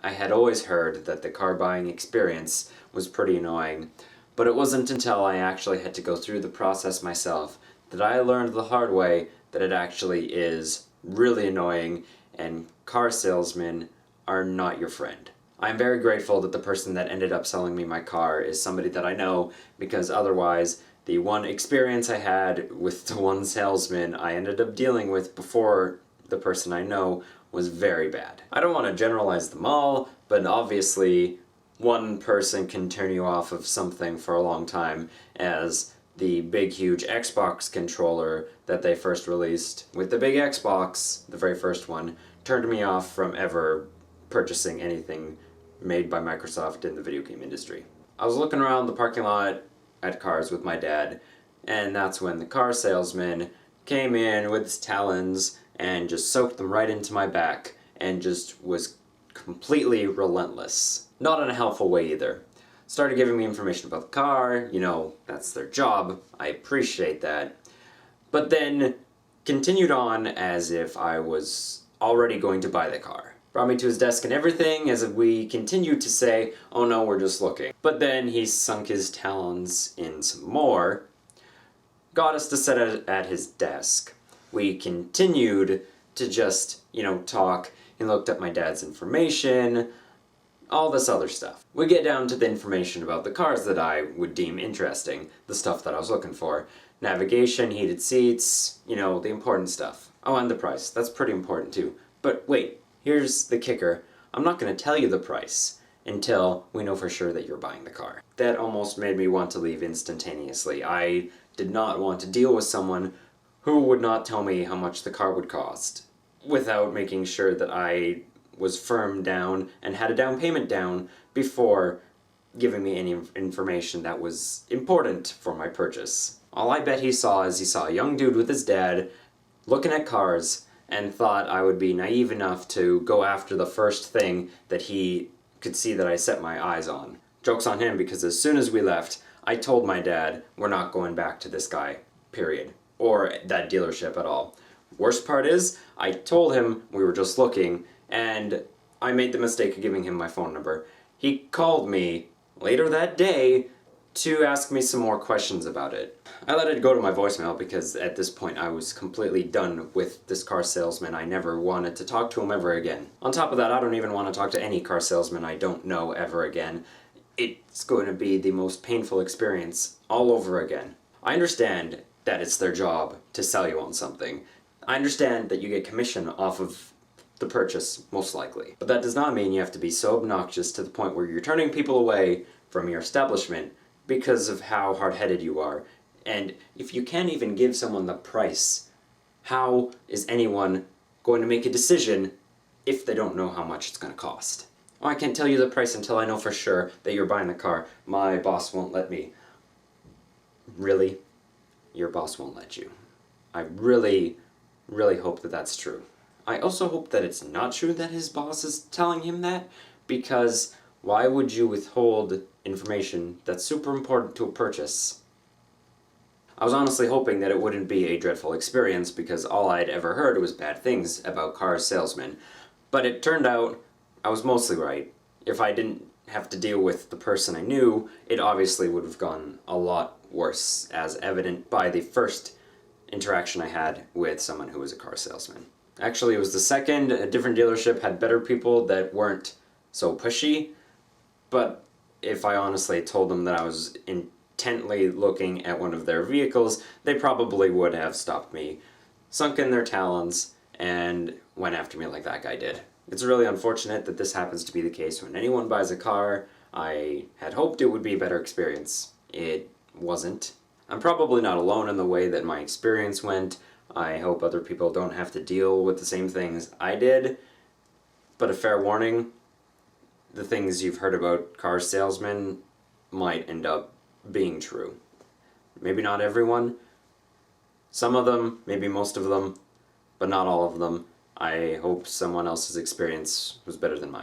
I had always heard that the car buying experience was pretty annoying, but it wasn't until I actually had to go through the process myself that I learned the hard way that it actually is really annoying and car salesmen are not your friend. I'm very grateful that the person that ended up selling me my car is somebody that I know, because otherwise the one experience I had with the one salesman I ended up dealing with before the person I know was very bad. I don't want to generalize them all, but obviously one person can turn you off of something for a long time, as the big huge Xbox controller that they first released with the big Xbox, the very first one, turned me off from ever purchasing anything made by Microsoft in the video game industry. I was looking around the parking lot at cars with my dad, and that's when the car salesman came in with his talons and just soaked them right into my back and just was completely relentless. Not in a helpful way either. Started giving me information about the car, that's their job, I appreciate that. But then continued on as if I was already going to buy the car. Brought me to his desk and everything as if we continued to say, oh no, we're just looking. But then he sunk his talons in some more, got us to sit at his desk. We continued to just, talk. He looked up my dad's information, all this other stuff. We get down to the information about the cars that I would deem interesting, the stuff that I was looking for. Navigation, heated seats, the important stuff. Oh, and the price. That's pretty important too. But wait, here's the kicker. I'm not going to tell you the price until we know for sure that you're buying the car. That almost made me want to leave instantaneously. I did not want to deal with someone who would not tell me how much the car would cost without making sure that I was firm down and had a down payment down before giving me any information that was important for my purchase. All I bet he saw is he saw a young dude with his dad looking at cars and thought I would be naive enough to go after the first thing that he could see that I set my eyes on. Joke's on him, because as soon as we left, I told my dad we're not going back to this guy, period. Or that dealership at all. Worst part is, I told him we were just looking, and I made the mistake of giving him my phone number. He called me later that day to ask me some more questions about it. I let it go to my voicemail because at this point I was completely done with this car salesman. I never wanted to talk to him ever again. On top of that, I don't even want to talk to any car salesman I don't know ever again. It's going to be the most painful experience all over again. I understand that it's their job to sell you on something. I understand that you get commission off of the purchase, most likely. But that does not mean you have to be so obnoxious to the point where you're turning people away from your establishment because of how hard-headed you are. And if you can't even give someone the price, how is anyone going to make a decision if they don't know how much it's going to cost? Oh, I can't tell you the price until I know for sure that you're buying the car. My boss won't let me. Really? Your boss won't let you. I really, really hope that that's true. I also hope that it's not true that his boss is telling him that, because why would you withhold information that's super important to a purchase? I was honestly hoping that it wouldn't be a dreadful experience, because all I'd ever heard was bad things about car salesmen. But it turned out I was mostly right. If I didn't have to deal with the person I knew, it obviously would have gone a lot worse, as evident by the first interaction I had with someone who was a car salesman. Actually, it was the second. A different dealership had better people that weren't so pushy, but if I honestly told them that I was intently looking at one of their vehicles, they probably would have stopped me, sunk in their talons, and went after me like that guy did. It's really unfortunate that this happens to be the case when anyone buys a car. I had hoped it would be a better experience. It wasn't. I'm probably not alone in the way that my experience went. I hope other people don't have to deal with the same things I did. But a fair warning, the things you've heard about car salesmen might end up being true. Maybe not everyone. Some of them, maybe most of them, but not all of them. I hope someone else's experience was better than mine.